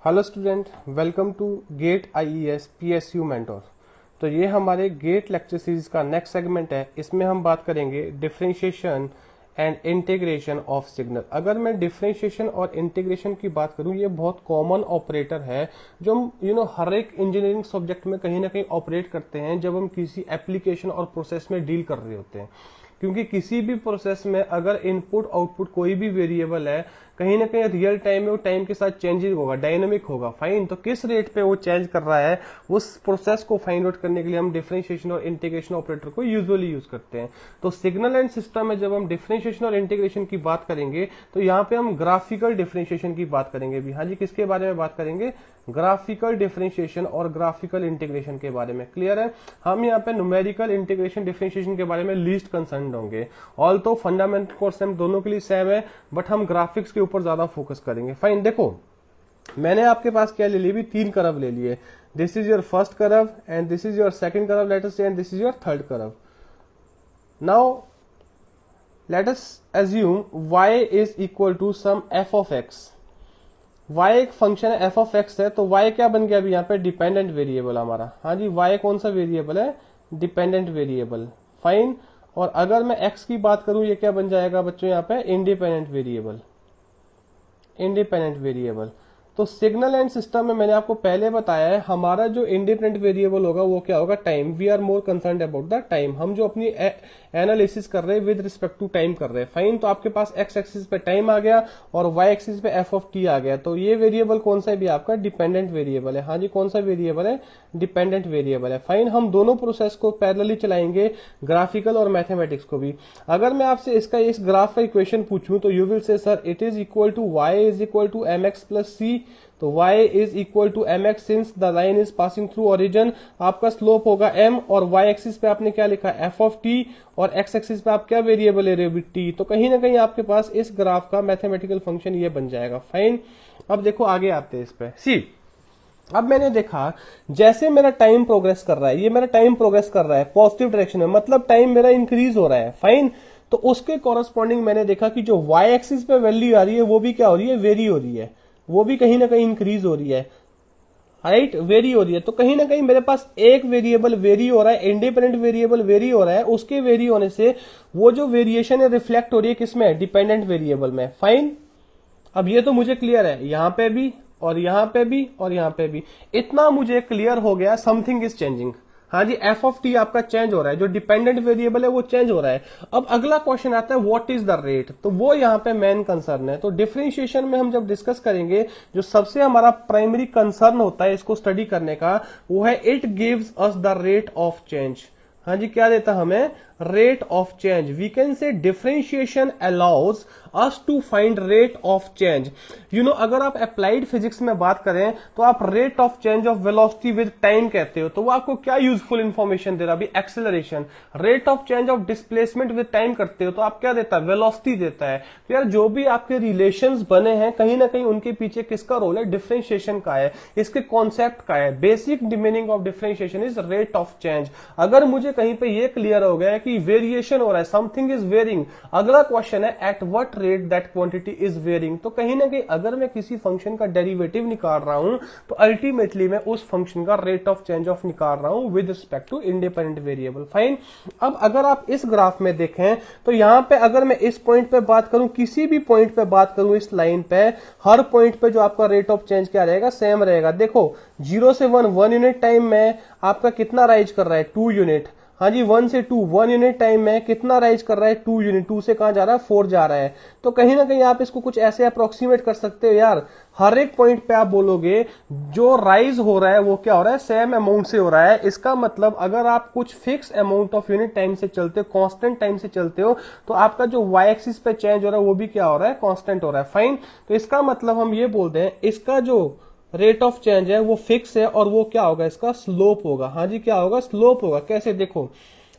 Hello student, welcome to GATE IES PSU mentor. तो ये हमारे गेट लेक्चर सीरीज का नेक्स्ट सेगमेंट है। इसमें हम बात करेंगे differentiation and integration of signal. अगर मैं डिफरेंशिएशन और इंटीग्रेशन की बात करूं, ये बहुत कॉमन ऑपरेटर है जो हम हर एक इंजीनियरिंग सब्जेक्ट में कहीं ना कहीं ऑपरेट करते हैं जब हम किसी एप्लीकेशन और प्रोसेस में डील कर रहे होते हैं। क्योंकि किसी भी प्रोसेस में अगर इनपुट आउटपुट कोई भी वेरिएबल है, कहीं ना कहीं रियल टाइम में वो टाइम के साथ चेंजिंग होगा, डायनामिक होगा। फाइन, तो किस रेट पे वो चेंज कर रहा है, उस प्रोसेस को फाइंड आउट करने के लिए हम डिफरेंशिएशन और इंटीग्रेशन ऑपरेटर को यूजुअली यूज करते हैं। तो सिग्नल एंड सिस्टम में जब हम डिफरेंशिएशन और इंटीग्रेशन की बात करेंगे तो यहाँ पे हम ग्राफिकल डिफरेंशिएशन की बात करेंगे भी। हाँ जी, किसके बारे में बात करेंगे? ग्राफिकल डिफरेंशिएशन और ग्राफिकल इंटीग्रेशन के बारे में। क्लियर है? हम यहाँ पे न्यूमेरिकल इंटीग्रेशन डिफरेंशिएशन के बारे में लीस्ट कंसर्न होंगे। ऑल तो फंडामेंटल कॉन्सेप्ट दोनों के लिए सेम है, बट हम ग्राफिक्स के ऊपर ज्यादा फोकस करेंगे। फाइन, देखो मैंने आपके पास क्या ले ली भी, 3 कर्व ले लिए। This is your first curve and this is your second curve, let us say, and this is your third curve. Now let us assume y is equal to some f of x। y एक function है, f of x है, तो y क्या बन गया अभी यहाँ पे? डिपेंडेंट वेरिएबल हमारा। हाँ जी, y कौन सा वेरिएबल है? Dependent variable. फाइन, और अगर मैं x की बात करूं, ये क्या बन जाएगा बच्चों यहाँ पे? Independent variable. Independent variable. तो सिग्नल एंड सिस्टम में मैंने आपको पहले बताया है, हमारा जो इंडिपेंडेंट वेरिएबल होगा वो क्या होगा? Time. We are more concerned about the time. हम जो अपनी एनालिसिस कर रहे हैं विद रिस्पेक्ट टू टाइम कर रहे हैं। फाइन, तो आपके पास एक्स एक्सिस पे टाइम आ गया और वाई एक्सिस पे एफ ऑफ टी आ गया। तो ये वेरिएबल कौन सा है भी? आपका डिपेंडेंट वेरिएबल है। हाँ जी, कौन सा वेरिएबल है? डिपेंडेंट वेरिएबल है। फाइन, हम दोनों प्रोसेस को पैरेलली चलाएंगे, ग्राफिकल और मैथमेटिक्स को भी। अगर मैं आपसे इसका इस ग्राफ का इक्वेशन पूछूं तो you will say sir it is equal to y is equal to m x plus c. तो y is equal to m x since the line is passing through origin. आपका slope होगा m, और y axis पे आपने क्या लिखा? f of t, और x axis पे आप क्या वेरिएबल ले रहे हो? t। तो कहीं ना कहीं आपके पास इस ग्राफ का मैथमेटिकल फंक्शन ये बन जाएगा। फाइन, अब देखो आगे आते हैं इस पे। सी, अब मैंने देखा जैसे मेरा टाइम प्रोग्रेस कर रहा है, ये मेरा टाइम प्रोग्रेस कर रहा है पॉजिटिव डायरेक्शन में, मतलब टाइम मेरा इंक्रीज हो रहा है। फाइन, तो उसके कॉरस्पॉन्डिंग मैंने देखा कि जो y एक्सिस पे वैल्यू आ रही है वो भी क्या हो रही है? वेरी हो रही है, वो भी कहीं ना कहीं इंक्रीज हो रही है। राइट, वेरी हो रही है। तो कहीं ना कहीं मेरे पास एक वेरिएबल वेरी हो रहा है, इंडिपेंडेंट वेरिएबल वेरी हो रहा है, उसके वेरी होने से वो जो वेरिएशन है रिफ्लेक्ट हो रही है किसमें? डिपेंडेंट वेरिएबल में। फाइन, अब ये तो मुझे क्लियर है, यहां पे भी और यहां पे भी और यहां पे भी। इतना मुझे क्लियर हो गया, समथिंग इज चेंजिंग। हाँ जी, एफ ऑफ टी आपका चेंज हो रहा है, जो डिपेंडेंट वेरिएबल है वो चेंज हो रहा है। अब अगला क्वेश्चन आता है व्हाट इज द रेट। तो वो यहाँ पे मेन कंसर्न है। तो डिफरेंशिएशन में हम जब डिस्कस करेंगे, जो सबसे हमारा प्राइमरी कंसर्न होता है इसको स्टडी करने का, वो है it gives us the rate of change. हाँ जी, क्या देता हमें? Rate of change. We can say differentiation allows us to find rate of change. अगर आप अप्लाइड फिजिक्स में बात करें तो आप rate of change of velocity with time कहते हो, तो वो आपको क्या यूजफुल इंफॉर्मेशन दे रहा है अभी? Acceleration. Rate of change of displacement with time करते हो तो आप क्या देता है? वेलोसिटी देता है। तो यार जो भी आपके रिलेशंस बने हैं कहीं ना कहीं उनके पीछे किसका रोल है? डिफरेंशिएशन का है, इसके कॉन्सेप्ट का है। Basic meaning of differentiation is rate of change. अगर मुझे कहीं पे ये क्लियर हो गया कि वेरिएशन हो रहा है, समथिंग इज वेरिंग, अगला क्वेश्चन है at what rate that quantity is varying. तो कहीं ना कहीं अगर मैं किसी फंक्शन का डेरिवेटिव निकाल रहा हूं तो अल्टीमेटली मैं उस फंक्शन का रेट ऑफ चेंज ऑफ निकाल रहा हूं with respect to independent variable. Fine, अब अगर आप इस ग्राफ में देखें तो यहां पे अगर मैं इस पॉइंट पे बात करूं, किसी भी पॉइंट पे बात करूं इस लाइन पे, हर पॉइंट पे जो आपका रेट ऑफ चेंज क्या रहेगा? सेम रहेगा। देखो 0 से 1 यूनिट टाइम में आपका कितना राइज कर रहा है? 2 यूनिट। हाँ जी, 1 से 2 1 यूनिट टाइम में कितना राइज कर रहा है? 2 यूनिट। 2 से कहां जा रहा है? 4 जा रहा है। तो कहीं ना कहीं आप इसको कुछ ऐसे अप्रोक्सीमेट कर सकते हो यार, हर एक पॉइंट पे आप बोलोगे जो राइज हो रहा है वो क्या हो रहा है? सेम अमाउंट से हो रहा है। इसका मतलब अगर आप कुछ fix amount of unit time से चलते हो, कांस्टेंट टाइम से चलते हो, तो आपका जो वाई एक्सिस पे चेंज हो रहा है वो भी क्या हो रहा है? कांस्टेंट हो रहा है। फाइन, तो इसका मतलब हम ये बोलते हैं इसका जो रेट ऑफ चेंज है वो फिक्स है और वो क्या होगा? इसका स्लोप होगा। हाँ जी, क्या होगा? स्लोप होगा। कैसे? देखो,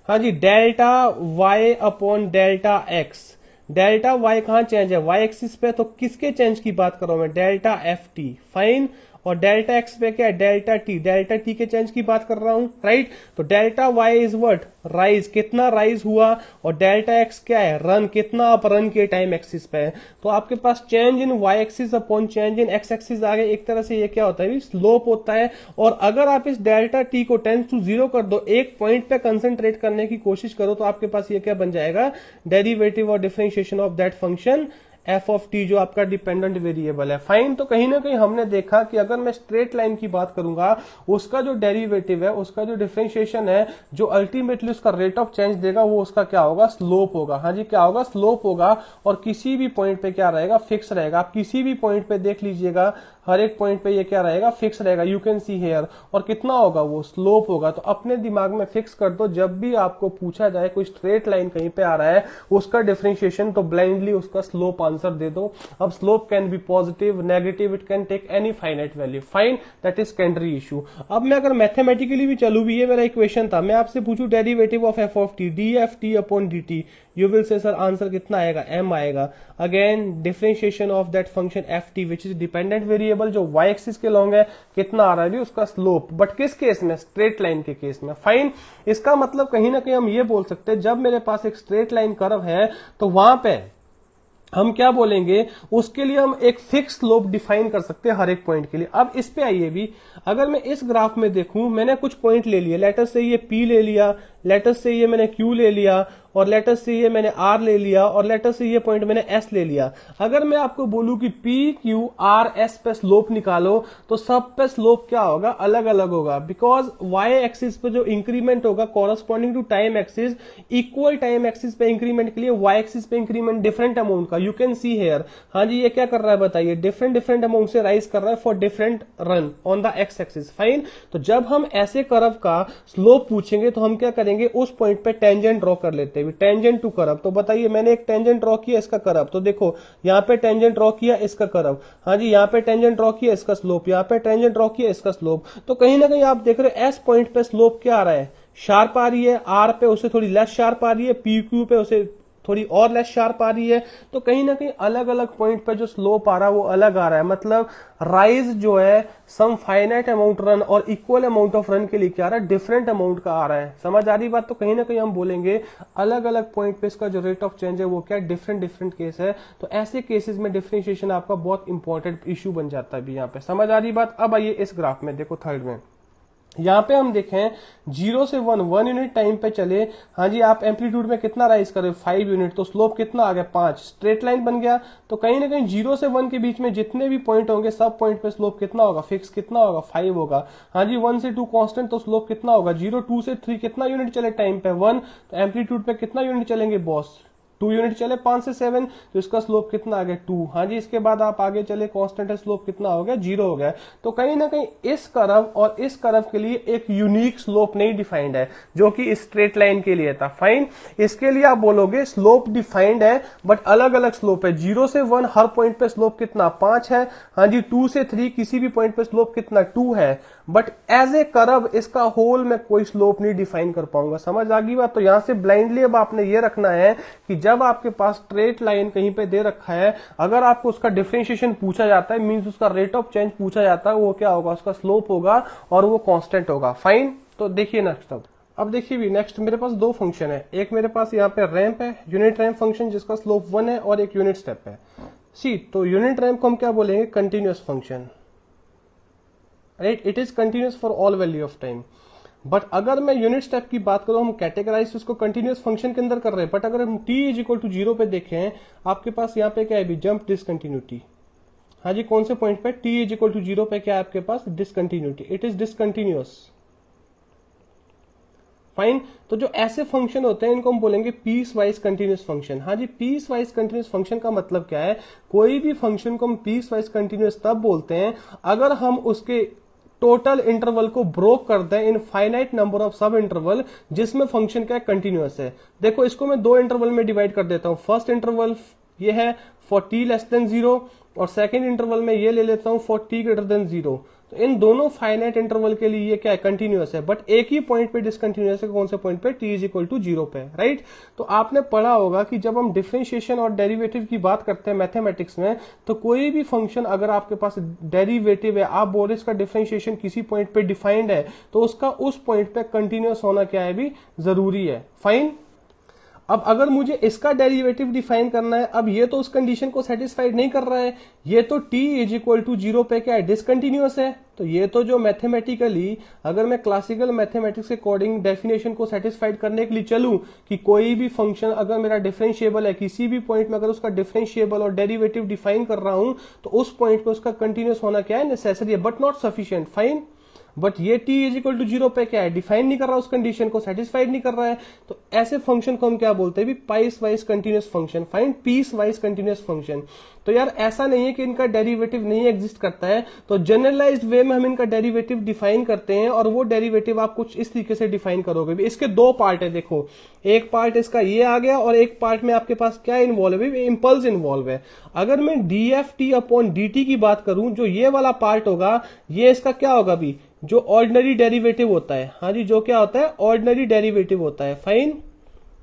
हाँ जी, delta y upon delta x. Delta y कहां चेंज है? वाई एक्सिस पे। तो किसके चेंज की बात कर रहा हूं मैं? Delta F T. फाइन, और डेल्टा एक्स पे क्या है, डेल्टा टी के चेंज की बात कर रहा हूं, राइट। तो delta Y is what, rise, कितना राइज हुआ, और डेल्टा एक्स क्या है, रन, कितना आप रन के टाइम एक्सिस पे है। तो आपके पास change in y axis upon change in x axis आ गए। एक तरह से ये क्या होता है, स्लोप होता है। और अगर आप इस डेल्टा टी को 10 कर दो, एक पॉइंट पे कंसंट्रेट करने की कोशिश करो, तो आपके पास ये क्या बन जाएगा, डेरिवेटिव और differentiation of that function F of T, जो आपका डिपेंडेंट वेरिएबल है। फाइन। तो कहीं ना कहीं हमने देखा कि अगर मैं स्ट्रेट लाइन की बात करूंगा, उसका जो डेरिवेटिव है, उसका जो डिफरेंशिएशन है, जो अल्टीमेटली उसका रेट ऑफ चेंज देगा, वो उसका क्या होगा, स्लोप होगा। हाँ जी, क्या होगा, स्लोप होगा। और किसी भी पॉइंट पे क्या रहेगा, फिक्स रहेगा। आप किसी भी पॉइंट पे देख लीजिएगा, हर एक पॉइंट पे ये क्या रहेगा, फिक्स रहेगा। You can see here. और कितना होगा, वो स्लोप होगा। तो अपने दिमाग में फिक्स कर दो, जब भी आपको पूछा जाए कोई स्ट्रेट लाइन कहीं पे आ रहा है, उसका डिफरेंशिएशन, तो ब्लाइंडली उसका स्लोप आंसर दे दो। अब slope can be positive, negative, it can take any finite value. Fine, that is secondary issue. अब मैं अगर मैथमेटिकली भी चलू भी, ये मेरा इक्वेशन था, मैं आपसे पूछूं derivative of f of T, D f t upon D T, you will say sir answer कितना आएगा, एम आएगा। Again differentiation of that function F T which is dependent variable, जो वाई एक्सिस के long है, कितना आ रहा है उसका स्लोप। बट किस केस में, स्ट्रेट लाइन के केस में। फाइन। इसका मतलब कहीं ना कहीं हम ये बोल सकते हैं, जब मेरे पास एक स्ट्रेट लाइन कर्व है, तो वहां पे हम क्या बोलेंगे, उसके लिए हम एक फिक्स स्लोप डिफाइन कर सकते हैं हर एक पॉइंट के लिए। अब इस पे आइए भी, अगर मैं इस ग्राफ में देखूं, मैंने कुछ पॉइंट ले लिए, लेटर से ये P ले लिया, लेटर से ये मैंने Q ले लिया, और लेटर से ये मैंने R ले लिया, और लेटर से ये पॉइंट मैंने S ले लिया। अगर मैं आपको बोलूं कि P Q R S पे स्लोप निकालो, तो सब पे स्लोप क्या होगा, अलग अलग होगा। बिकॉज वाई एक्सिस पे जो इंक्रीमेंट होगा corresponding to time axis, equal time axis पे इंक्रीमेंट के लिए वाई एक्सिस पे इंक्रीमेंट डिफरेंट अमाउंट का, यू कैन सी हेयर। हाँ जी, ये क्या कर रहा है बताइए, डिफरेंट डिफरेंट अमाउंट से राइज कर रहा है for different run on the X axis. Fine. तो जब हम ऐसे कर्व का स्लोप पूछेंगे, तो हम क्या करेंगे, उस पॉइंट पे टेंजेंट ड्रॉ कर लेते हैं, टेंजेंट टू कर्व। तो बताइए, मैंने एक टेंजेंट ड्रॉ किया, इसका कर्व, तो देखो यहाँ पे टेंजेंट ड्रॉ किया, इसका कर्व। हाँ जी, यहाँ पे टेंजेंट ड्रॉ किया, इसका स्लोप, यहाँ पे टेंजेंट ड्रॉ किया, इसका स्लोप। तो कहीं ना कहीं आप देख रहे हो एस पॉइंट पे स्लोप क्या आ रहा है, शार्प आ रही है, आर पे उसे थोड़ी लेस शार्प आ रही है, पी क्यू पे उसे थोड़ी और लेस शार्प आ रही है। तो कहीं ना कहीं अलग अलग पॉइंट पे जो स्लोप आ रहा है वो अलग आ रहा है। मतलब राइज जो है सम फाइनाइट अमाउंट रन और इक्वल अमाउंट ऑफ रन के लिए क्या आ रहा है, डिफरेंट अमाउंट का आ रहा है। समझ आ रही बात। तो कहीं ना कहीं हम बोलेंगे अलग अलग पॉइंट पे इसका जो रेट ऑफ चेंज है वो क्या डिफरेंट डिफरेंट केस है। तो ऐसे केसेस में डिफरेंशिएशन आपका बहुत इंपॉर्टेंट इश्यू बन जाता है। यहाँ पे समझ आ रही बात। अब आइए इस ग्राफ में देखो, थर्ड में यहां पे हम देखें 0 से 1 यूनिट टाइम पे चले। हाँ जी, आप एम्पलीट्यूड में कितना राइज करें, 5 यूनिट, तो स्लोप कितना आ गया, 5, स्ट्रेट लाइन बन गया। तो कहीं ना कहीं 0 से 1 के बीच में जितने भी पॉइंट होंगे, सब पॉइंट पे स्लोप कितना होगा, फिक्स कितना होगा, 5 होगा। हाँ जी, 1 से 2 कांस्टेंट, तो स्लोप कितना होगा 0, 2 से 3 कितना यूनिट चले टाइम पे 1, तो एम्पलीट्यूड पे कितना यूनिट चलेंगे बॉस, 2 यूनिट चले, 5 से 7, तो इसका स्लोप कितना आ गया 2। हाँ जी, इसके बाद आप आगे चले, कांस्टेंट है, स्लोप कितना हो गया 0 हो गया। तो कहीं ना कहीं इस कर्व और इस कर्व के लिए एक यूनिक स्लोप नहीं डिफाइंड है, जो कि स्ट्रेट लाइन के लिए था। फाइन। इसके लिए आप बोलोगे स्लोप डिफाइंड है, बट अलग अलग स्लोप है। 0 से 1 हर पॉइंट पे स्लोप कितना, 5 है। हाँ जी, 2 से 3 किसी भी पॉइंट पे स्लोप कितना, 2 है। बट एज ए कर्व इसका होल में कोई स्लोप नहीं डिफाइन कर पाऊंगा। समझ आ गई बात। तो यहां से ब्लाइंडली अब आपने ये रखना है कि जब आपके पास स्ट्रेट लाइन कहीं पे दे रखा है, अगर आपको उसका डिफरेंशिएशन पूछा जाता है, मींस उसका रेट ऑफ चेंज पूछा जाता है, वो क्या होगा, उसका स्लोप होगा और वो कांस्टेंट होगा। फाइन। तो देखिए नेक्स्ट। अब देखिए भी नेक्स्ट मेरे पास 2 फंक्शन है। एक मेरे पास यहाँ पे रैंप है, यूनिट रैंप फंक्शन, जिसका स्लोप 1 है, और एक यूनिट स्टेप है सी। तो यूनिट रैंप को हम क्या बोलेंगे, continuous function, right. It is continuous for all value of time. But अगर मैं यूनिट स्टेप की बात करूं, हम कैटेगराइज उसको कंटिन्यूअस फंक्शन के अंदर कर रहे हैं। बट अगर हम t इज इक्वल टू 0 पे देखें, आपके पास यहाँ पे क्या है, जंप डिसकंटिन्यूटी। हाँ जी, कौन से पॉइंट पे, t इज इक्वल टू 0 पे क्या है आपके पास, discontinuity, it is discontinuous. Fine. तो जो ऐसे फंक्शन होते हैं इनको हम बोलेंगे पीस वाइज कंटिन्यूअस फंक्शन। हाँ जी, पीस वाइज कंटिन्यूअस फंक्शन का मतलब क्या है, कोई भी फंक्शन को हम पीस वाइज कंटिन्यूअस तब बोलते हैं अगर हम उसके टोटल इंटरवल को ब्रोक कर दें इन फाइनाइट नंबर ऑफ सब इंटरवल, जिसमें फंक्शन क्या कंटिन्यूअस है। देखो, इसको मैं 2 इंटरवल में डिवाइड कर देता हूं। फर्स्ट इंटरवल ये है फॉर t लेस देन 0, और सेकंड इंटरवल में ये ले लेता हूं फॉर t ग्रेटर देन 0। तो इन दोनों फाइनाइट इंटरवल के लिए ये क्या है, कंटिन्यूअस है, बट एक ही पॉइंट पे डिसकंटिन्यूअस है, कौन से पॉइंट पे, t इज इक्वल टू 0 पे, राइट। तो आपने पढ़ा होगा कि जब हम डिफरेंशिएशन और डेरिवेटिव की बात करते हैं मैथमेटिक्स में, तो कोई भी फंक्शन अगर आपके पास डेरिवेटिव है, आप बोल रहे इसका डिफरेंशिएशन किसी पॉइंट पे डिफाइंड है, तो उसका उस पॉइंट पे कंटिन्यूअस होना क्या है भी जरूरी है, फाइन। अब अगर मुझे इसका डेरिवेटिव डिफाइन करना है, अब ये तो उस कंडीशन को सेटिस्फाइड नहीं कर रहा है, ये तो t इज इक्वल टू 0 पे क्या है, डिसकंटिन्यूअस है। तो ये तो जो मैथमेटिकली अगर मैं क्लासिकल मैथमेटिक्स के अकॉर्डिंग डेफिनेशन को सेटिस्फाइड करने के लिए चलूं कि कोई भी फंक्शन अगर मेरा डिफरेंशिएबल है, किसी भी पॉइंट में अगर उसका डिफरेंशिएबल और डेरिवेटिव डिफाइन कर रहा हूं, तो उस पॉइंट पे उसका कंटिन्यूअस होना क्या है, नेसेसरी है, but not sufficient, fine. But ये t इज इक्वल टू 0 पे क्या है, डिफाइन नहीं कर रहा, उस कंडीशन को सेटिस्फाइड नहीं कर रहा है। तो ऐसे फंक्शन को हम क्या बोलते हैं, piecewise continuous function, fine, piecewise continuous function. तो यार ऐसा नहीं है कि इनका डेरिवेटिव नहीं एग्जिस्ट करता है, तो जनरलाइज्ड वे में हम इनका डेरिवेटिव डिफाइन करते हैं, और वो डेरिवेटिव आप कुछ इस तरीके से डिफाइन करोगे भी। इसके दो पार्ट है, देखो, एक पार्ट इसका ये आ गया, और एक पार्ट में आपके पास क्या इन्वॉल्व है, इंपल्स इन्वॉल्व है। अगर मैं dft अपॉन dt की बात करूं, जो ये वाला पार्ट होगा, ये इसका क्या होगा भी, जो ऑर्डिनरी डेरिवेटिव होता है, हाँ जी, जो क्या होता है, ऑर्डिनरी डेरिवेटिव होता है, फाइन।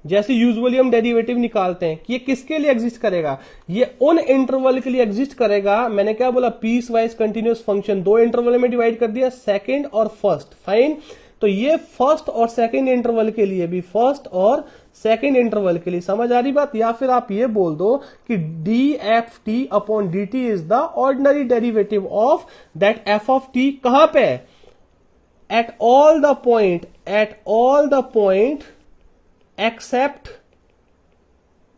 जैसे यूजुअली हम डेरिवेटिव निकालते हैं कि ये किसके लिए एग्जिस्ट करेगा, ये उन इंटरवल के लिए एग्जिस्ट करेगा, मैंने क्या बोला, पीस वाइज कंटिन्यूअस फंक्शन, दो इंटरवल में डिवाइड कर दिया, सेकंड और फर्स्ट, फाइन। तो ये फर्स्ट और सेकंड इंटरवल के लिए भी, फर्स्ट और सेकंड इंटरवल के लिए, समझ आ रही बात। या फिर आप ये बोल दो कि dft upon dt is the ordinary derivative of that f of t, कहां पे, at all the point except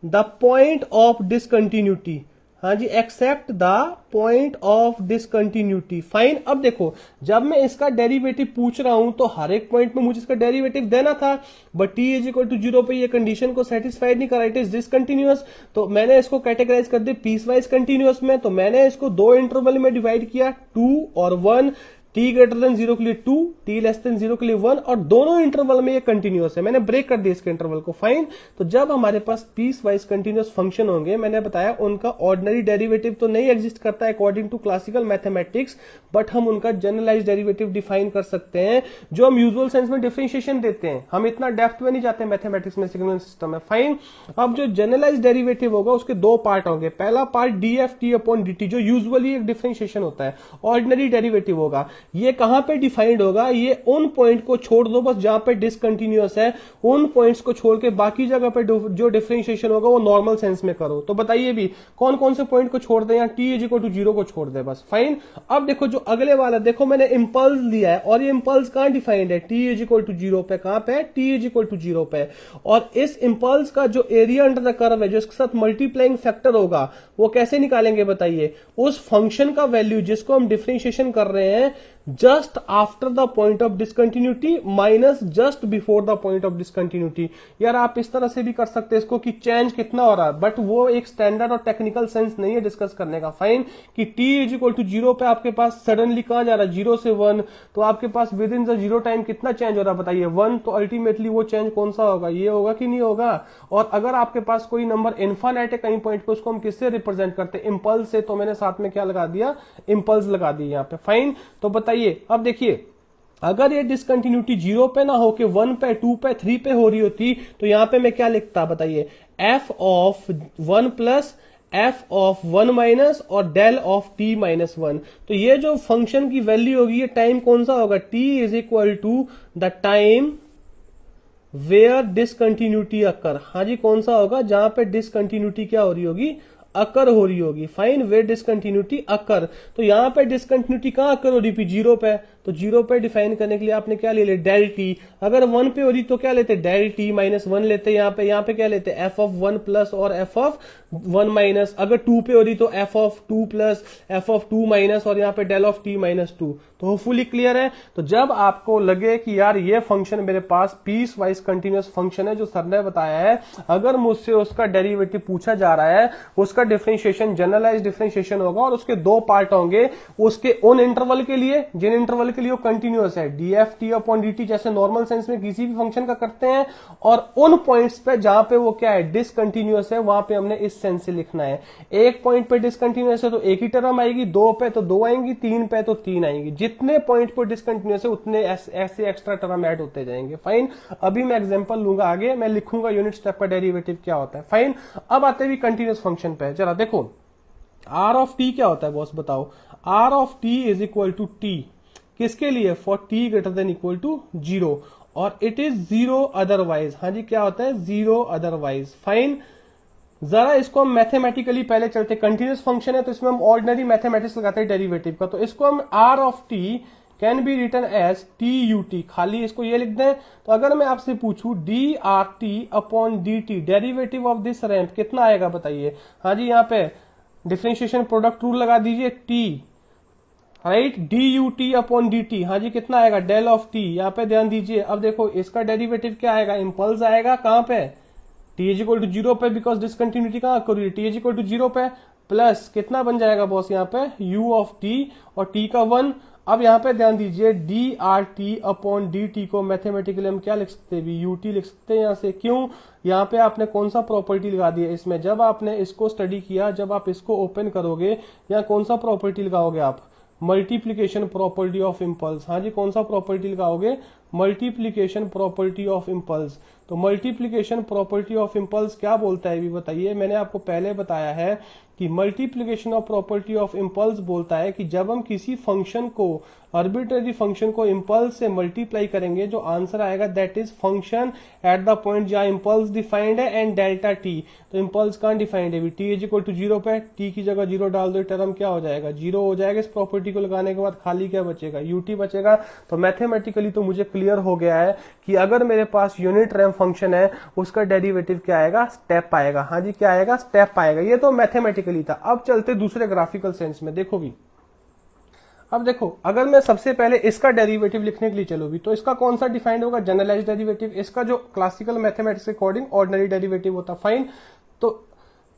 the point of discontinuity, हाँ जी, except the point of discontinuity, fine. अब देखो, जब मैं इसका डेरिवेटिव पूछ रहा हूं तो हर एक पॉइंट में मुझे इसका डेरिवेटिव देना था, but t is equal to 0 पे ये कंडीशन को सेटिस्फाइड नहीं कर रहा, इट इज डिसकंटिन्यूअस। तो मैंने इसको कैटेगराइज कर दिया पीस वाइज कंटिन्यूअस में, तो मैंने इसको दो इंटरवल में डिवाइड किया, 2 और 1, t ग्रेटर देन 0 के लिए 2, t लेस देन 0 के लिए 1, और दोनों इंटरवल में ये कंटिन्यूअस है, मैंने ब्रेक कर दिया इसके इंटरवल को, फाइन। तो जब हमारे पास पीस वाइज कंटिन्यूअस फंक्शन होंगे, मैंने बताया उनका ऑर्डिनरी डेरिवेटिव तो नहीं एग्जिस्ट करता है according to classical mathematics, but हम उनका जनरलाइज डेरिवेटिव डिफाइन कर सकते हैं, जो हम यूजुअल सेंस में डिफरेंशिएशन देते हैं, हम इतना डेप्थ में नहीं जाते मैथमेटिक्स में, सिग्नल सिस्टम है, फाइन। अब जो जनरलाइज डेरिवेटिव होगा उसके दो पार्ट होंगे, पहला पार्ट dft अपॉन dt, जो यूजुअली एक डिफरेंशिएशन होता है, ऑर्डिनरी डेरिवेटिव होगा। ये कहां पे डिफाइंड होगा, ये उन पॉइंट को छोड़ दो बस जहां पे डिसकंटिन्यूअस है, उन पॉइंट्स को छोड़ के बाकी जगह पे जो डिफरेंशिएशन होगा वो नॉर्मल सेंस में करो। तो बताइए भी कौन कौन से पॉइंट को छोड़ दे, यहाँ t इज इक्वल टू 0 को छोड़ दे बस, फाइन। अब देखो जो अगले वाला, देखो मैंने इंपल्स लिया है, और ये इंपल्स कहां डिफाइंड है, t इज इक्वल टू 0 पे, कहां पे, t इज इक्वल टू 0 पे। और इस इंपल्स का जो एरिया अंडर द कर्व है, जो इसके साथ मल्टीप्लाइंग फैक्टर होगा, वो कैसे निकालेंगे बताइए, उस फंक्शन का वैल्यू जिसको हम डिफरेंशिएशन कर रहे हैं, just after the point of discontinuity minus just before the point of discontinuity. यार आप इस तरह से भी कर सकते हैं इसको कि चेंज कितना हो रहा है, बट वो एक स्टैंडर्ड और टेक्निकल सेंस नहीं है डिस्कस करने का, फाइन। कि t इज इक्वल टू 0 पे आपके पास सडनली कहां जा रहा है, 0 से 1, तो आपके पास विद इन द 0 टाइम कितना चेंज हो रहा है बताइए, 1। तो अल्टीमेटली वो चेंज कौन सा होगा, ये होगा कि नहीं होगा। और अगर आपके पास कोई नंबर इनफाइनाइट है कहीं पॉइंट पे, उसको हम किससे रिप्रेजेंट करते हैं, इंपल्स से, तो मैंने साथ में क्या लगा दिया, इंपल्स लगा दी यहाँ पे, फाइन। तो बताइए, अब देखिए, अगर ये डिसकंटिन्यूटी 0 पे ना होके 1 पे, 2 पे, 3 पे हो रही होती, तो यहां पे मैं क्या लिखता बताइए, f of 1 plus f of 1 minus और डेल ऑफ t माइनस 1। तो ये जो फंक्शन की वैल्यू होगी, ये टाइम कौन सा होगा, t is equal to the time where discontinuity occur, हाँ जी, कौन सा होगा, जहां पे डिसकंटिन्यूटी क्या हो रही होगी, अकर हो रही होगी, फाइन, वे डिसकंटिन्यूटी अकर। तो यहां पे डिसकंटिन्यूटी कहां अकर हो रही थी, 0 पे, तो 0 पे डिफाइन करने के लिए आपने क्या ले लिया, डेल टी। अगर 1 पे हो रही तो क्या लेते, डेल टी माइनस 1 लेते, यहाँ पे क्या लेते, एफ ऑफ 1 प्लस और एफ ऑफ 1 माइनस। अगर 2 पे हो रही तो F of 2 plus F of 2 minus, और यहाँ पे डेल ऑफ टी माइनस 2। तो होपफुली क्लियर है। तो जब आपको लगे कि यार ये फंक्शन मेरे पास पीस वाइज कंटिन्यूअस फंक्शन है जो सर ने बताया है, अगर मुझसे उसका डेरिवेटिव पूछा जा रहा है, उसका डिफरेंशिएशन जनरलाइज डिफरेंशिएशन होगा और उसके दो पार्ट होंगे, उसके उन इंटरवल के लिए जिन इंटरवल के लिए वो कंटिन्यूअस है, dft अपॉन dt जैसे नॉर्मल सेंस में किसी भी फंक्शन का करते हैं, और उन पॉइंट्स पे जहां पे वो क्या है डिसकंटिन्यूअस है, वहां पे हमने इस सेंस से लिखना है। एक पॉइंट पे डिसकंटिन्यूअस है तो एक ही टर्म आएगी, दो पे तो दो आएंगी, तीन पे तो तीन आएंगी, जितने पॉइंट पर डिसकंटिन्यूअस है उतने ऐसे एक्स्ट्रा टर्म ऐड होते जाएंगे। फाइन, अभी मैं एग्जांपल लूंगा, आगे मैं लिखूंगा यूनिट स्टेप का डेरिवेटिव क्या होता है। फाइन, अब आते भी कंटिन्यूअस फंक्शन पे, जरा देखो आर ऑफ टी क्या होता है बॉस बताओ। R of T is equal to T किसके लिए, for T greater than equal to zero, और इट इज जीरो अदरवाइज। हाँ जी, क्या होता है, जीरो अदरवाइज। फाइन, जरा इसको हम मैथमेटिकली पहले चलते, कंटिन्यूअस फंक्शन है तो इसमें हम ऑर्डिनरी मैथमेटिक्स लगाते हैं डेरिवेटिव का, तो इसको हम R of T can be written as T U T, खाली इसको ये लिख दें। तो अगर मैं आपसे पूछूं D R T upon D T, derivative of this ramp कितना आएगा बताइए। हाँ जी, यहाँ पे डिफरेंशिएशन प्रोडक्ट रूल लगा दीजिए, T right, D u t upon D T, हाँ जी कितना आएगा, डेल ऑफ टी। यहाँ पे ध्यान दीजिए, अब देखो इसका डेरिवेटिव क्या आएगा, इंपल्स आएगा कहां पे, T is equal to zero पे, बिकॉज डिसकंटिन्यूटी कहां करो, T is equal to zero पे, प्लस कितना बन जाएगा बॉस यहाँ पे u ऑफ टी, और टी का 1। अब यहाँ पे ध्यान दीजिए D R T upon D T को मैथमेटिकली हम क्या लिख सकते हैं, यू टी लिख सकते हैं यहाँ से। क्यों, यहाँ पे आपने कौन सा प्रॉपर्टी लगा दी है इसमें, जब आपने इसको स्टडी किया, जब आप इसको ओपन करोगे यहाँ कौन सा प्रॉपर्टी लगाओगे आप, मल्टीप्लीकेशन प्रॉपर्टी ऑफ इम्पल्स। हाँ जी, कौन सा प्रॉपर्टी लगाओगे, मल्टीप्लीकेशन प्रॉपर्टी ऑफ इम्पल्स। तो मल्टीप्लीकेशन प्रॉपर्टी ऑफ इम्पल्स क्या बोलता है भी बताइए, मैंने आपको पहले बताया है कि multiplication of property of impulse बोलता है कि जब हम किसी फंक्शन को, आर्बिट्ररी फंक्शन को इम्पल्स से मल्टीप्लाई करेंगे, जो आंसर आएगा that is function at the point जहां इम्पल्स डिफाइंड है एंड डेल्टा टी। तो इम्पल्स कहां डिफाइंड है, T is equal to zero पे, टी की जगह जीरो डाल दो, टर्म क्या हो जाएगा, जीरो हो जाएगा। इस प्रॉपर्टी को लगाने के बाद खाली क्या बचेगा, यूटी बचेगा। तो मैथमेटिकली तो मुझे क्लियर हो गया है कि अगर मेरे पास यूनिट रैंप फंक्शन है उसका डेरिवेटिव क्या आएगा, स्टेप आएगा। हाँ जी, क्या आएगा, स्टेप आएगा। ये तो मैथमेटिकली था। अब चलते दूसरे ग्राफिकल सेंस में, देखो भी, अब देखो अगर मैं सबसे पहले इसका डेरिवेटिव लिखने के लिए चलो भी, तो इसका कौन सा डिफाइंड होगा, जनरलाइज डेरिवेटिव। इसका जो क्लासिकल मैथमेटिक्स के अकॉर्डिंग ऑर्डिनरी डेरिवेटिव होता। फाइन, तो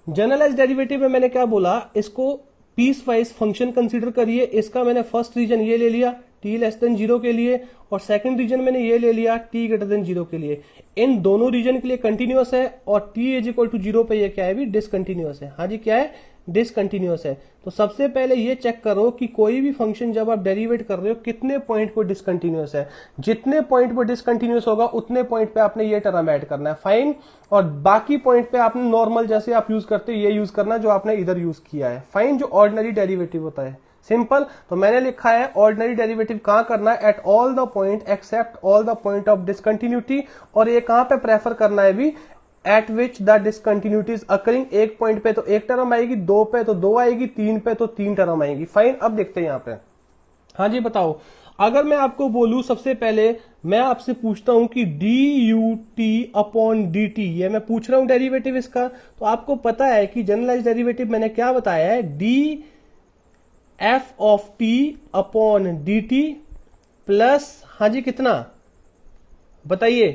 जनरलाइज डेरिवेटिव में मैंने क्या बोला, इसको पीस वाइज फंक्शन कंसीडर करिए। इसका मैंने फर्स्ट रीजन ये ले लिया टी लेस देन जीरो के लिए, और सेकंड रीजन मैंने ये ले लिया टी ग्रेटर देन जीरो के लिए। इन दोनों रीजन के लिए कंटिन्यूअस है, और t is equal to zero पे ये क्या है भी, डिसकंटिन्यूअस है। हाँ जी, क्या है, डिसकंटिन्यूअस है। तो सबसे पहले ये चेक करो कि कोई भी फंक्शन जब आप डेरिवेट कर रहे हो कितने पॉइंट पर डिसकंटिन्यूअस है। जितने पॉइंट पर डिसकंटिन्यूअस होगा उतने पॉइंट पे आपने ये टर्म ऐड करना है। फाइन, और बाकी पॉइंट पे आपने नॉर्मल जैसे आप यूज करते हो ये यूज करना जो आपने इधर यूज किया है। फाइन, जो ऑर्डिनरी डेरिवेटिव होता है, सिंपल। तो मैंने लिखा है ऑर्डिनरी डेरिवेटिव कहां करना है, at all the point accept all the point of discontinuity. और ये कहां पे प्रेफर करना है भी, eight which the discontinuity is occurring. एक पॉइंट पे तो एक टर्म आएगी, दो पे तो दो आएगी, तीन पे तो तीन टर्म आएगी। फाइन, अब देखते हैं यहां पे। हाँ जी बताओ, अगर मैं आपको बोलूं सबसे पहले मैं आपसे पूछता हूं कि D u t upon D T, ये मैं पूछ रहा हूं डेरिवेटिव इसका, तो आपको पता है कि जनरलाइज डेरिवेटिव मैंने क्या बताया है, d f of t upon D t plus, हाँ जी कितना बताइए,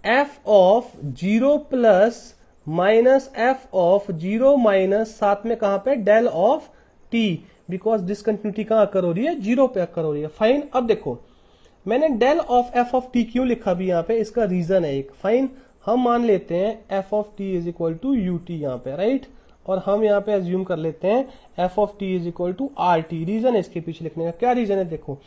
f of zero plus minus f of zero minus साथ में कहां पे del of t, because discontinuity कहां कर हो रही है, जीरो पे कर हो रही है। फाइन, अब देखो मैंने del of f of t क्यों लिखा भी यहां पे, इसका रीजन है एक। फाइन, हम मान लेते हैं f of T is equal to u t यहां पे, राइट, और हम यहां पे एज्यूम कर लेते हैं f of T is equal to r t. Reason है इसके पीछे लिखने का, क्या रीजन है देखो,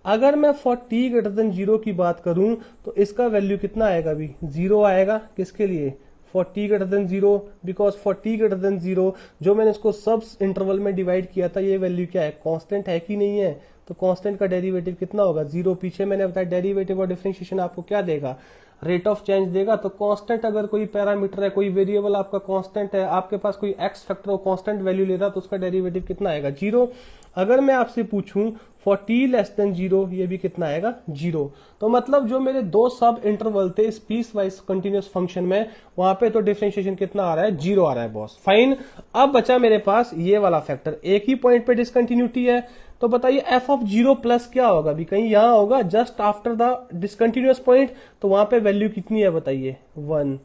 अगर मैं for T greater than zero की बात करूं तो इसका वैल्यू कितना आएगा भी, जीरो आएगा। किसके लिए, for T greater than zero, because for T greater than zero जो मैंने इसको सब इंटरवल में डिवाइड किया था, ये वैल्यू क्या है, कांस्टेंट है कि नहीं है, तो कांस्टेंट का डेरिवेटिव कितना होगा, जीरो। पीछे मैंने बताया डेरिवेटिव और डिफरेंशिएशन आपको क्या देगा, रेट ऑफ चेंज देगा। तो कांस्टेंट अगर कोई पैरामीटर है, कोई वेरिएबल आपका कांस्टेंट है, आपके पास कोई एक्स फैक्टर हो कांस्टेंट वैल्यू ले रहा, तो उसका डेरिवेटिव कितना आएगा, जीरो। अगर मैं आपसे पूछूं for T less than zero, ये भी कितना आएगा, जीरो। तो मतलब जो मेरे दो सब इंटरवल थे इस पीस वाइज कंटिन्यूअस फंक्शन में, वहां पे तो डिफरेंशिएशन कितना आ रहा है, जीरो आ रहा है बॉस। फाइन, अब बचा मेरे पास ये वाला फैक्टर, एक ही पॉइंट पे डिसकंटिन्यूटी है, तो बताइए एफ ऑफ जीरो प्लस क्या होगा भी, कहीं यहां होगा just after the discontinuous point, तो वहां पे वैल्यू कितनी है बताइए, 1।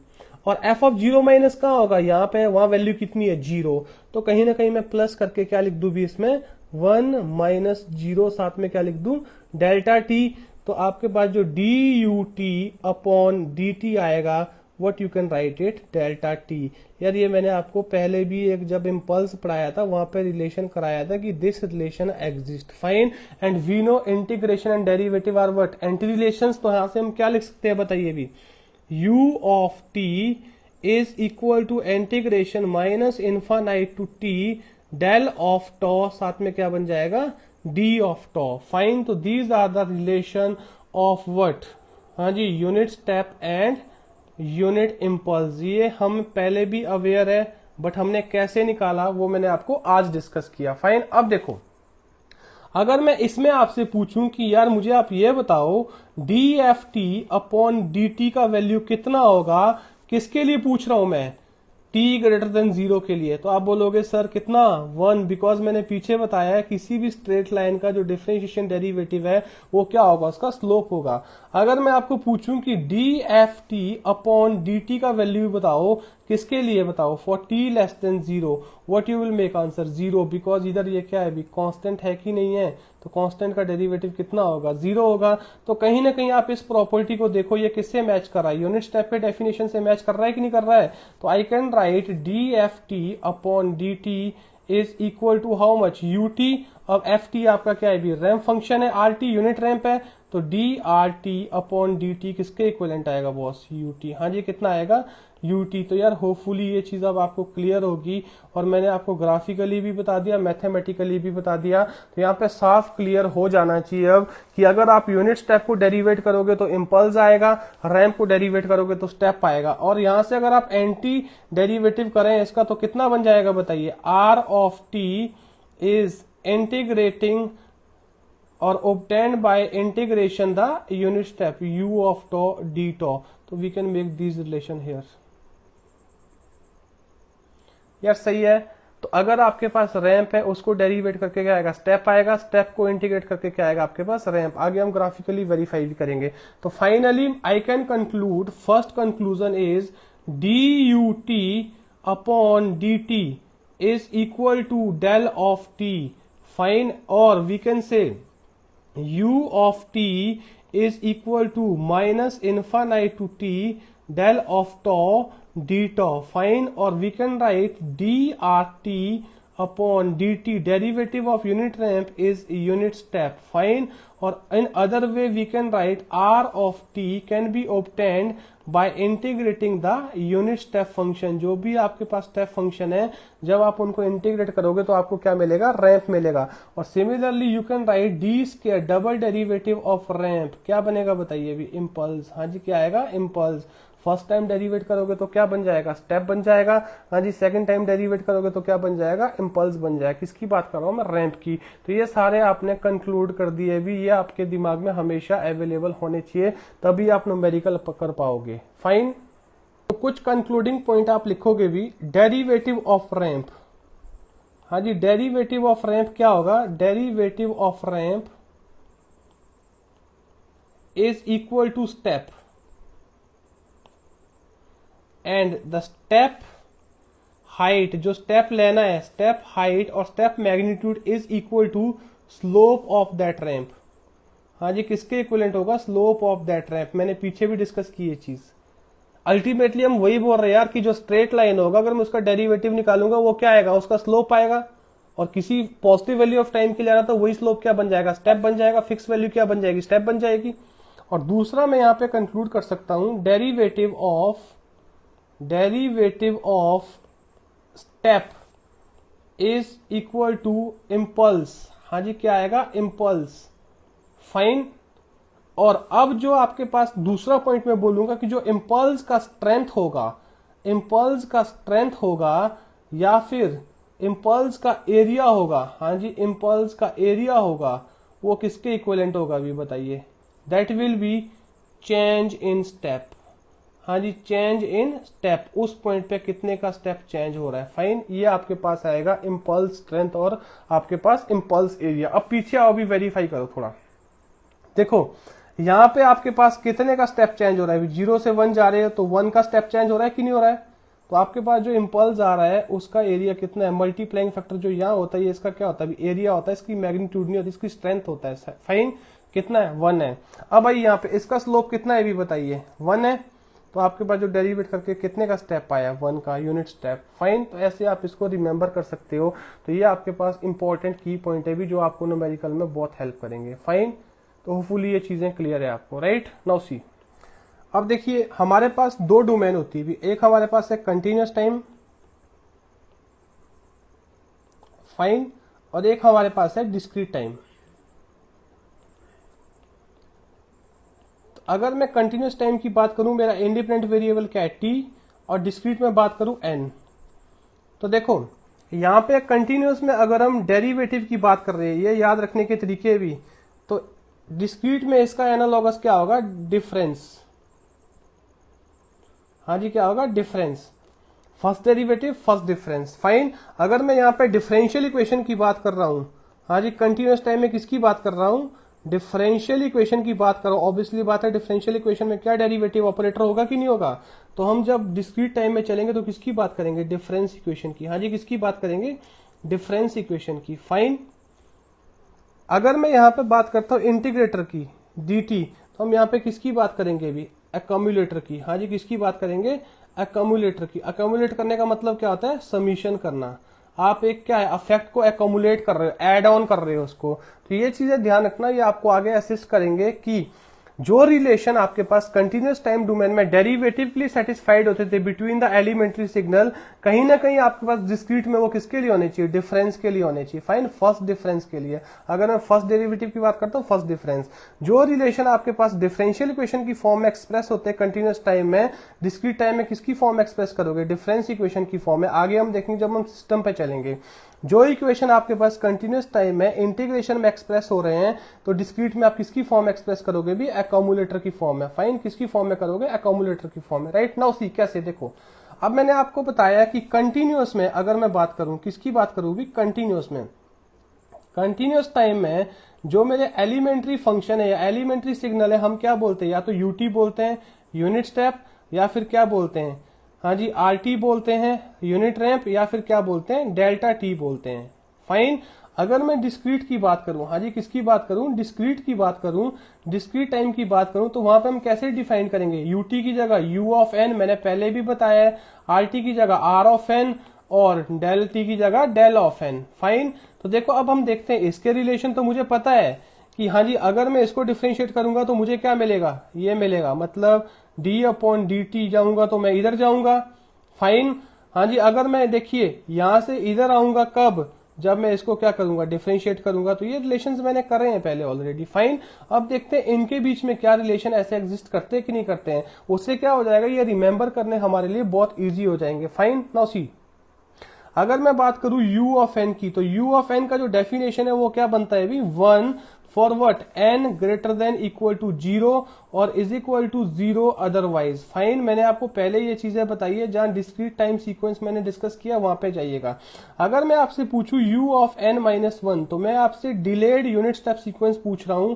और एफ ऑफ जीरो माइनस कहाँ होगा, यहाँ पे, वहां वैल्यू कितनी है, जीरो। तो कहीं ना कहीं मैं प्लस करके क्या लिख दूं भी इसमें, 1 माइनस जीरो, साथ में क्या लिख दूं, डेल्टा टी। तो आपके पास जो d u t upon D t आएगा, what you can write it delta t. यार ये मैंने आपको पहले भी एक जब इम्पल्स पढ़ाया था वहां पे रिलेशन कराया था कि this relation exist, fine. And we know integration and derivative are what, anti relations. तो यहां से हम क्या लिख सकते हैं बताइए भी, u of t is equal to integration minus infinite to t del of tau, साथ में क्या बन जाएगा, d ऑफ टॉ, फाइन। तो these are the relation of what, हाँ जी, unit step and unit impulse. ये हम पहले भी अवेयर है, बट हमने कैसे निकाला वो मैंने आपको आज डिस्कस किया, फाइन। अब देखो, अगर मैं इसमें आपसे पूछूं कि यार मुझे आप ये बताओ D f t upon D T का वैल्यू कितना होगा, किसके लिए पूछ रहा हूं मैं, t ग्रेटर देन जीरो के लिए। तो आप बोलोगे सर कितना, 1, बिकॉज मैंने पीछे बताया है किसी भी स्ट्रेट लाइन का जो डिफरेंशिएशन डेरिवेटिव है वो क्या होगा, उसका स्लोप होगा। अगर मैं आपको पूछूं कि D f t upon D T का वैल्यू बताओ, किसके लिए बताओ, for t less than zero, what you will make answer, zero, because इधर ये क्या है, कांस्टेंट है कि नहीं है, तो कांस्टेंट का डेरिवेटिव कितना होगा, जीरो होगा। तो कहीं ना कहीं आप इस प्रॉपर्टी को देखो, ये किससे मैच कर रहा है, यूनिट स्टेप के डेफिनेशन से मैच कर रहा है कि नहीं कर रहा है। तो I can write d f t upon D t is equal to how much, u t. अब एफ टी आपका क्या है भी, रैम्प फंक्शन है, आर टी यूनिट रैम्प है, तो d R T upon D t किसके इक्विवेलेंट आएगा बॉस, यू टी। हाँ जी, कितना आएगा, यू टी। तो यार होपफुली ये चीज अब आपको क्लियर होगी, और मैंने आपको ग्राफिकली भी बता दिया, मैथमेटिकली भी बता दिया। तो यहाँ पे साफ क्लियर हो जाना चाहिए अब कि अगर आप यूनिट स्टेप को डेरिवेट करोगे तो इम्पल्स आएगा, रैम्प को डेरिवेट करोगे तो स्टेप आएगा। और यहां से अगर आप एंटी डेरिवेटिव करें इसका तो कितना बन जाएगा बताइए, r of T is integrating और obtained by integration the unit step u of tau d tau. तो we can make these relation here. यार सही है। तो अगर आपके पास रैंप है उसको डेरिवेट करके क्या आएगा, स्टेप आएगा, स्टेप को इंटीग्रेट करके क्या आएगा आपके पास, रैंप। आगे हम ग्राफिकली वेरीफाई भी करेंगे। तो finally I can conclude, first conclusion is d u t upon D t is equal to del of t, fine. और we can say u of t is equal to minus infinite to t del of tau d tau, fine. Or we can write drt upon dt, derivative of unit ramp is unit step, fine. Or in other way we can write r of t can be obtained by integrating the unit step function। जो भी आपके पास step function है जब आप उनको integrate करोगे तो आपको क्या मिलेगा, रैंप मिलेगा। और similarly you can write D square double derivative of ramp, क्या बनेगा बताइए भी, इम्पल्स। हाँ जी, क्या आएगा, इम्पल्स। फर्स्ट टाइम डेरिवेट करोगे तो क्या बन जाएगा, स्टेप बन जाएगा। हाँ जी, सेकंड टाइम डेरिवेट करोगे तो क्या बन जाएगा, इम्पल्स बन जाएगा। किसकी बात कर रहा हूं मैं, रैंप की। तो ये सारे आपने कंक्लूड कर दिए भी, ये आपके दिमाग में हमेशा अवेलेबल होने चाहिए, तभी आप न्यूमेरिकल कर पाओगे, फाइन। तो कुछ कंक्लूडिंग पॉइंट आप लिखोगे भी, डेरिवेटिव ऑफ रैंप। हाँ जी, डेरिवेटिव ऑफ रैंप क्या होगा, derivative of ramp is equal to step, and the step height, जो स्टेप लेना है, स्टेप हाइट और step magnitude is equal to slope of that ramp. हाँ जी, किसके इक्विवेलेंट होगा, स्लोप ऑफ दैट रैंप। मैंने पीछे भी डिस्कस की ये चीज। अल्टीमेटली हम वही बोल रहे हैं यार कि जो स्ट्रेट लाइन होगा अगर मैं उसका डेरिवेटिव निकालूंगा वो क्या आएगा, उसका स्लोप आएगा। और किसी पॉजिटिव वैल्यू ऑफ टाइम के लिए आ रहा तो वही स्लोप क्या बन जाएगा, स्टेप बन जाएगा। फिक्स वैल्यू क्या बन जाएगी, स्टेप बन जाएगी। और दूसरा मैं यहां पे कंक्लूड कर सकता हूं, derivative of step is equal to impulse. हाँ जी, क्या आएगा, इम्पल्स, फाइन। और अब जो आपके पास दूसरा पॉइंट मैं बोलूंगा कि जो इम्पल्स का स्ट्रेंथ होगा या फिर इम्पल्स का एरिया होगा, हाँ जी, इम्पल्स का एरिया होगा, वो किसके इक्विवेलेंट होगा भी बताइए, that will be change in step. हाँ जी, चेंज इन स्टेप, उस पॉइंट पे कितने का स्टेप चेंज हो रहा है, फाइन। ये आपके पास आएगा इम्पल्स स्ट्रेंथ और आपके पास इम्पल्स एरिया। अब पीछे आओ भी, वेरीफाई करो थोड़ा। देखो यहाँ पे आपके पास कितने का स्टेप चेंज हो रहा है, 0 से 1 जा रहे हो तो 1 का स्टेप चेंज हो रहा है कि नहीं हो रहा है। तो आपके पास जो इम्पल्स आ रहा है उसका एरिया कितना है, मल्टीप्लाइंग फैक्टर जो यहाँ होता है ये इसका क्या होता है, एरिया होता है, इसकी मैग्नीट्यूड नहीं होती, इसकी स्ट्रेंथ होता है। फाइन, कितना है, 1 है। अब भाई यहाँ पे इसका स्लोप कितना है भी बताइए, 1 है। तो आपके पास जो डेरिवेट करके कितने का स्टेप आया, 1 का यूनिट स्टेप। फाइन, तो ऐसे आप इसको रिमेंबर कर सकते हो। तो ये आपके पास इंपॉर्टेंट की पॉइंट है भी जो आपको न्यूमेरिकल में बहुत हेल्प करेंगे। फाइन, तो होपफुली ये चीजें क्लियर है आपको, राइट। नाउ सी, अब देखिए हमारे पास दो डोमेन होती है, एक हमारे पास है कंटिन्यूअस टाइम, फाइन, और एक हमारे पास है डिस्क्रीट टाइम। तो अगर मैं कंटिन्यूअस टाइम की बात करूं, मेरा इंडिपेंडेंट वेरिएबल क्या है, टी, और डिस्क्रीट में बात करूं एन। तो देखो यहां पे कंटिन्यूअस में अगर हम डेरिवेटिव की बात कर रहे हैं, ये याद रखने के तरीके भी, तो डिस्क्रीट में इसका एनालॉगस क्या होगा, डिफरेंस। हाँ जी, क्या होगा, difference. First derivative first difference. Fine, अगर मैं यहाँ पे डिफरेंशियल इक्वेशन की बात कर रहा हूं, हाँ जी, कंटिन्यूअस टाइम में किसकी बात कर रहा हूं, डिफरेंशियल इक्वेशन की बात कर रहा हूं। ऑब्वियसली बात है, डिफरेंशियल इक्वेशन में क्या डेरिवेटिव ऑपरेटर होगा कि नहीं होगा। तो हम जब डिस्क्रीट टाइम में चलेंगे तो किसकी बात करेंगे, डिफरेंस इक्वेशन की। हाँ जी, किसकी बात करेंगे, डिफरेंस इक्वेशन की। फाइन, अगर मैं यहाँ पे बात करता हूँ इंटीग्रेटर की, dt, तो हम यहाँ पे किसकी बात करेंगे भी, एक्यूमुलेटर की। हाँ जी, किसकी बात करेंगे, एक्यूमुलेटर की। एक्यूमुलेट करने का मतलब क्या होता है, समीशन करना। आप एक क्या है, अफेक्ट को एक्यूमुलेट कर रहे हो, एड ऑन कर रहे हो उसको। तो ये चीजें ध्यान रखना, ये आपको आगे असिस्ट करेंगे कि जो रिलेशन आपके पास कंटिन्यूअस टाइम डोमेन में डेरिवेटिव के लिए सेटिस्फाइड होते थे बिटवीन द एलिमेंट्री सिग्नल, कहीं ना कहीं आपके पास डिस्क्रीट में वो किसके लिए होने चाहिए, डिफरेंस के लिए होने चाहिए। फाइन, फर्स्ट डिफरेंस के लिए। अगर मैं फर्स्ट डेरिवेटिव की बात करता हूँ, फर्स्ट डिफरेंस। जो रिलेशन आपके पास डिफरेंशियल इक्वेशन की फॉर्म में एक्सप्रेस होते हैं कंटिन्यूअस टाइम में, डिस्क्रीट टाइम में किसकी फॉर्म में एक्सप्रेस करोगे, डिफरेंस इक्वेशन की फॉर्म में। आगे हम देखेंगे जब हम सिस्टम पे चलेंगे। जो इक्वेशन आपके पास कंटिन्यूअस टाइम में इंटीग्रेशन में एक्सप्रेस हो रहे हैं, तो डिस्क्रीट में आप किसकी फॉर्म एक्सप्रेस करोगे भी, एक्यूमुलेटर की फॉर्म में। फाइन, किसकी फॉर्म में करोगे, एक्यूमुलेटर की फॉर्म में, राइट। नाउ सी, कैसे, देखो अब मैंने आपको बताया कि कंटिन्यूअस में अगर मैं बात करूं, किसकी बात करूं भी, कंटिन्यूअस में। कंटिन्यूअस टाइम में जो मेरे एलिमेंट्री फंक्शन है या एलिमेंट्री सिग्नल है, हम क्या बोलते हैं, या तो यूटी बोलते हैं, यूनिट स्टेप, या फिर क्या बोलते हैं, हाँ जी, आरटी बोलते हैं, यूनिट रैंप, या फिर क्या बोलते हैं, डेल्टा टी बोलते हैं। फाइन, अगर मैं डिस्क्रीट की बात करूं, हाँ जी, किसकी बात करूं, डिस्क्रीट की बात करूं, डिस्क्रीट टाइम की बात करूं, तो वहां पे हम कैसे डिफाइन करेंगे, यूटी की जगह यू ऑफ एन, मैंने पहले भी बताया है, आरटी की जगह आर ऑफ एन, और डेल टी की जगह डेल ऑफ एन। फाइन, तो देखो अब हम देखते हैं इसके रिलेशन। तो मुझे पता है कि हाँ जी, अगर मैं इसको डिफरेंशिएट करूंगा तो मुझे क्या मिलेगा, ये मिलेगा, मतलब डी अपॉन डी टी जाऊंगा तो मैं इधर जाऊंगा। फाइन, हाँ जी, अगर मैं देखिए यहां से इधर आऊंगा कब, जब मैं इसको क्या करूंगा, डिफरेंशिएट करूंगा। तो ये रिलेशंस मैंने करे हैं पहले ऑलरेडी। फाइन, अब देखते हैं इनके बीच में क्या रिलेशन ऐसे एग्जिस्ट करते हैं कि नहीं करते हैं। उससे क्या हो जाएगा, ये रिमेंबर करने हमारे लिए बहुत ईजी हो जाएंगे। फाइन, नाउ सी, अगर मैं बात करूं u ऑफ n की, तो u ऑफ n का जो डेफिनेशन है वो क्या बनता है भी, 1 for what, n greater than equal to 0 और is equal to 0 otherwise. Fine, मैंने आपको पहले ये चीजें बताई है, जहां डिस्क्रीट टाइम सीक्वेंस मैंने डिस्कस किया वहां पे जाइएगा। अगर मैं आपसे पूछूं u ऑफ n माइनस 1, तो मैं आपसे डिलेड यूनिट स्टेप सीक्वेंस पूछ रहा हूं,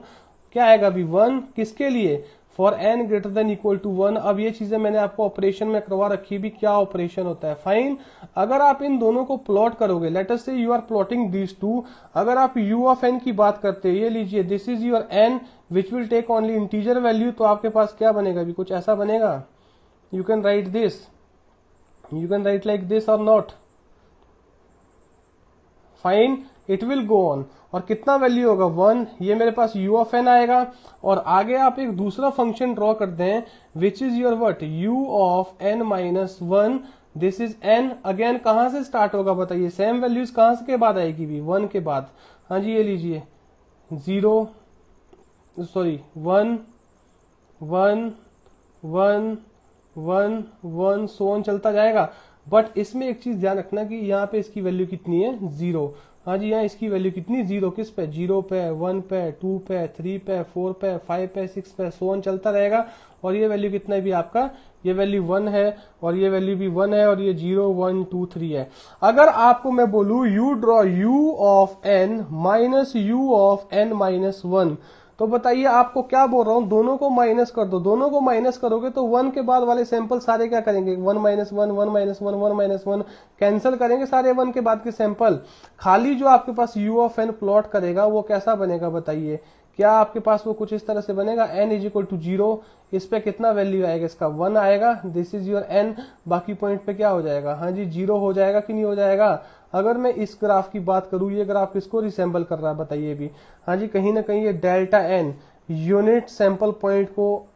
क्या आएगा भी, 1, किसके लिए, for n greater than equal to 1। अब ये चीजें मैंने आपको ऑपरेशन में करवा रखी भी, क्या ऑपरेशन होता है। फाइन, अगर आप इन दोनों को प्लॉट करोगे, let us say you are plotting these two, अगर आप u ऑफ n की बात करते हैं, ये लीजिए, this is your n which will take only integer value, तो आपके पास क्या बनेगा भी, कुछ ऐसा बनेगा। You can write this, you can write like this और not. Fine, it will go on, और कितना वैल्यू होगा, 1, ये मेरे पास u ऑफ n आएगा। और आगे आप एक दूसरा फंक्शन ड्रॉ कर दें, which is your what, u of n minus 1, this is n। Again कहां से स्टार्ट होगा बताइए, सेम वैल्यूज कहां से के बाद आएगी भी, 1 के बाद। हाँ जी, ये लीजिए, 0, सॉरी 1 1 1 1 1 सो ऑन चलता जाएगा। बट इसमें एक चीज ध्यान रखना कि यहाँ पे इसकी वैल्यू कितनी है, 0। हाँ जी, यहाँ इसकी वैल्यू कितनी, 0, किस पे, 0 पे, 1 पे, 2 पे, 3 पे, 4 पे, 5 पे, 6 पे, सो ऑन चलता रहेगा। और ये वैल्यू कितना है भी आपका, ये वैल्यू 1 है, और ये वैल्यू भी 1 है, और ये 0 1 2 3 है। अगर आपको मैं बोलूं you draw u of n minus u of n minus 1, तो बताइए आपको क्या बोल रहा हूं, दोनों को माइनस कर दो। दोनों को माइनस करोगे तो 1 के बाद वाले सैंपल सारे क्या करेंगे, 1 माइनस 1 1 माइनस 1 1 माइनस 1, कैंसिल करेंगे सारे 1 के बाद के सैंपल। खाली जो आपके पास u ऑफ n प्लॉट करेगा वो कैसा बनेगा बताइए, क्या आपके पास वो कुछ इस तरह से बनेगा, n इज इक्वल टू 0, इस पे कितना वैल्यू आएगा, इसका 1 आएगा, दिस इज योर n, बाकी पॉइंट पे क्या हो जाएगा, हाँ जी 0 हो जाएगा कि नहीं हो जाएगा। अगर मैं इस ग्राफ की बात करूं, ये ग्राफ किसको रिसेंबल कर रहा है बताइए भी, हाँ जी कहीं ना कहीं ये delta n unit sample point को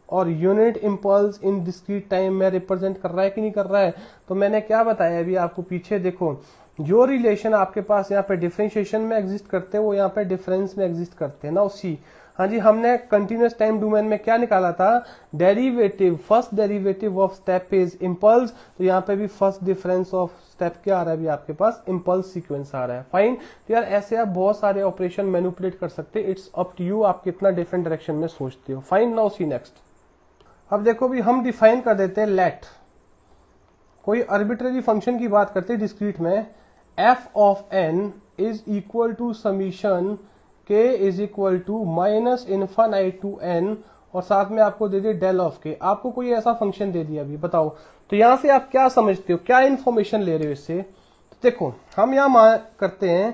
और unit impulse in discrete time में रिप्रेजेंट कर रहा है कि नहीं कर रहा है। तो मैंने क्या बताया अभी आपको, पीछे देखो जो रिलेशन आपके पास यहाँ पे डिफरेंशिएशन में एग्जिस्ट करते हैं वो यहाँ पे डिफरेंस में एग्जिस्ट करते हैं ना उसी। हाँ जी हमने कंटिन्यूअस टाइम डोमेन में क्या निकाला था, derivative, first derivative of step is impulse, तो यहाँ पे भी फर्स्ट डिफरेंस ऑफ स्टेप क्या आ रहा है अभी आपके पास, इम्पल्स सीक्वेंस आ रहा है। फाइन, तो यार ऐसे आप बहुत सारे ऑपरेशन मैनिपुलेट कर सकते हैं, इट्स अप टू यू आप कितना डिफरेंट डायरेक्शन में सोचते हो। Fine, now see next. अब देखो भी हम डिफाइन कर देते हैं लेट, कोई आर्बिट्ररी फंक्शन की बात करते हैं डिस्क्रीट में, f of n is equal to summation k is equal to minus infinite to n, और साथ में आपको दे दिए डेल ऑफ k। आपको कोई ऐसा फंक्शन दे दिया अभी, बताओ तो यहां से आप क्या समझते हो, क्या इंफॉर्मेशन ले रहे हो इससे। तो देखो हम यहां मान करते हैं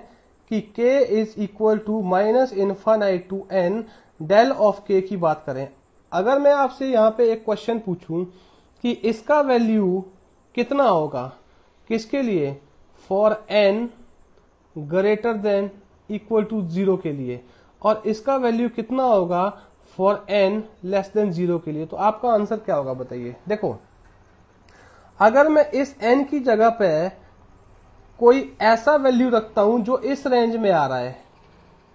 कि k is equal to minus infinite to n, del of k की बात करें। अगर मैं आपसे यहाँ पे एक क्वेश्चन पूछूं कि इसका वैल्यू कितना होगा, किसके लिए, for n greater than equal to 0 के लिए, और इसका वैल्यू कितना होगा फॉर n लेस देन 0 के लिए, तो आपका आंसर क्या होगा बताइए। देखो अगर मैं इस n की जगह पे कोई ऐसा वैल्यू रखता हूं जो इस रेंज में आ रहा है,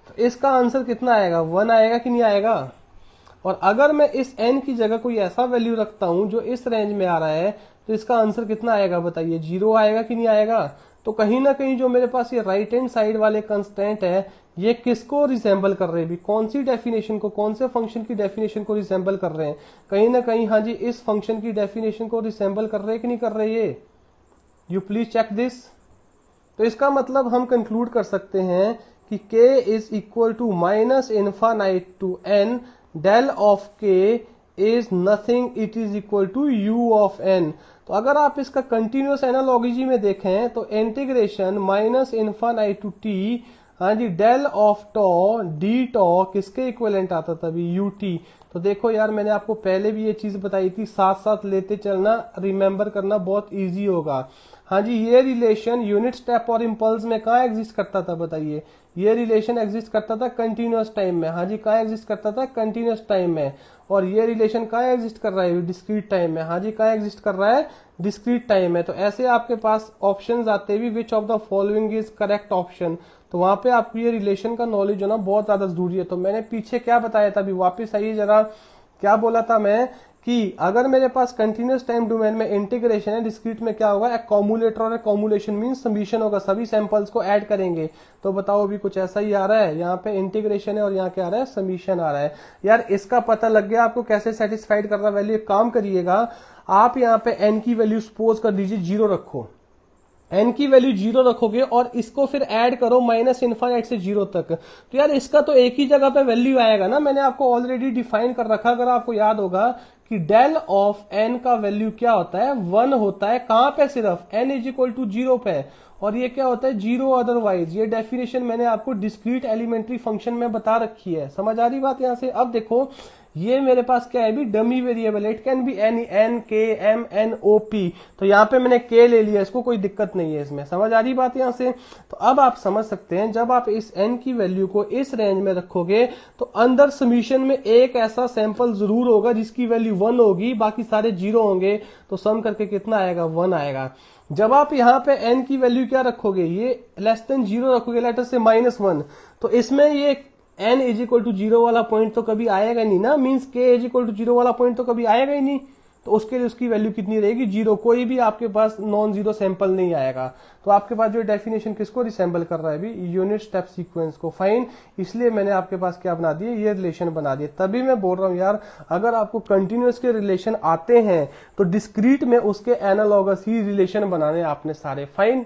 तो इसका आंसर कितना आएगा, 1 आएगा कि नहीं आएगा। और अगर मैं इस n की जगह कोई ऐसा वैल्यू रखता हूं जो इस रेंज में आ रहा है, तो इसका आंसर कितना आएगा बताइए, 0 आएगा कि नहीं आएगा। तो कहीं ना कहीं जो मेरे पास ये राइट हैंड साइड वाले कंस्टेंट है, ये किसको रिसेंबल कर रहे हैं भी, कौन सी डेफिनेशन को, कौन से फंक्शन की डेफिनेशन को रिसेंबल कर रहे हैं, कहीं ना कहीं हाँ जी इस फंक्शन की डेफिनेशन को रिसेंबल कर रहे हैं कि नहीं कर रहे ये, यू प्लीज चेक दिस। तो इसका मतलब हम कंक्लूड कर सकते हैं कि k is equal to minus infinite to n, del of k is nothing, it is equal to u of n। तो अगर आप इसका कंटिन्यूअस एनालॉजी में देखें तो integration minus infinite to t, हाँ जी del of tau d tau किसके इक्विवेलेंट आता था अभी, ut। तो देखो यार मैंने आपको पहले भी ये चीज बताई थी, साथ साथ लेते चलना, रिमेंबर करना बहुत इजी होगा। हाँ जी ये रिलेशन यूनिट स्टेप और इम्पल्स में कहाँ एग्जिस्ट करता था बताइए, ये रिलेशन एग्जिस्ट करता था कंटिन्यूअस टाइम में। हाँ जी कहाँ एग्जिस्ट करता था, कंटिन्यूअस टाइम में। और ये रिलेशन कहाँ एग्जिस्ट कर रहा है, डिस्क्रीट टाइम में। हाँ जी कहाँ एग्जिस्ट कर रहा है, डिस्क्रीट टाइम में। तो ऐसे आपके पास ऑप्शंस आते भी, which of the following is correct option, तो वहां पे आपको ये रिलेशन का नॉलेज होना बहुत ज्यादा जरूरी है। तो मैंने पीछे क्या बताया था अभी, वापस आइए जरा, क्या बोला था मैं कि अगर मेरे पास कंटिन्यूअस टाइम डोमेन में इंटीग्रेशन है, डिस्क्रीट में क्या होगा, एक्यूमुलेटर और एक्यूमुलेशन मींस समीशन होगा, सभी सैंपल्स को ऐड करेंगे। तो बताओ अभी कुछ ऐसा ही आ रहा है, यहाँ पे इंटीग्रेशन है और यहाँ क्या आ रहा है, समीशन आ रहा है। यार इसका पता लग गया आपको कैसे सेटिस्फाइड कर रहा है वैल्यू। एक काम करिएगा आप यहाँ पे n की वैल्यू सपोज कर दीजिए 0 रखो, n की वैल्यू 0 रखोगे और इसको फिर ऐड करो माइनस इन्फाइनाइट से 0 तक, तो यार इसका तो एक ही जगह पे वैल्यू आएगा ना। मैंने आपको ऑलरेडी डिफाइन कर रखा, अगर आपको याद होगा कि डेल ऑफ n का वैल्यू क्या होता है, 1 होता है। कहां पे, सिर्फ n इज इक्वल टू 0 पे, और ये क्या होता है 0 अदरवाइज। ये डेफिनेशन मैंने आपको डिस्क्रीट एलिमेंट्री फंक्शन में बता रखी है, समझ आ रही बात यहां से। अब देखो ये मेरे पास क्या है भी, dummy variable, it can be any, n k m n o p, तो यहाँ पे मैंने k ले लिया, इसको कोई दिक्कत नहीं है इसमें, समझ आ रही बात यहाँ से। तो अब आप समझ सकते हैं जब आप इस n की वैल्यू को इस रेंज में रखोगे तो अंदर समीशन में एक ऐसा सैंपल जरूर होगा जिसकी वैल्यू 1 होगी, बाकी सारे 0 होंगे, तो सम करके कितना आएगा, 1 आएगा। जब आप यहाँ पे n की वैल्यू क्या रखोगे, ये लेस देन 0 रखोगे, लेटर से -1, तो इसमें ये n इज इक्वल टू 0 वाला पॉइंट तो कभी आएगा नहीं ना, means k is equal to 0 वाला पॉइंट तो कभी आएगा ही नहीं। तो उसके लिए उसकी वैल्यू कितनी रहेगी, 0, कोई भी आपके पास नॉन जीरो सैंपल नहीं आएगा। तो आपके पास जो डेफिनेशन किसको रिसेंबल कर रहा है भी, यूनिट स्टेप सीक्वेंस को। फाइन, इसलिए मैंने आपके पास क्या बना दिए, ये रिलेशन बना दिए। तभी मैं बोल रहा हूं यार, अगर आपको कंटिन्यूअस के रिलेशन आते हैं तो डिस्क्रीट में उसके एनालॉगस ही रिलेशन बनाने आपने सारे। फाइन।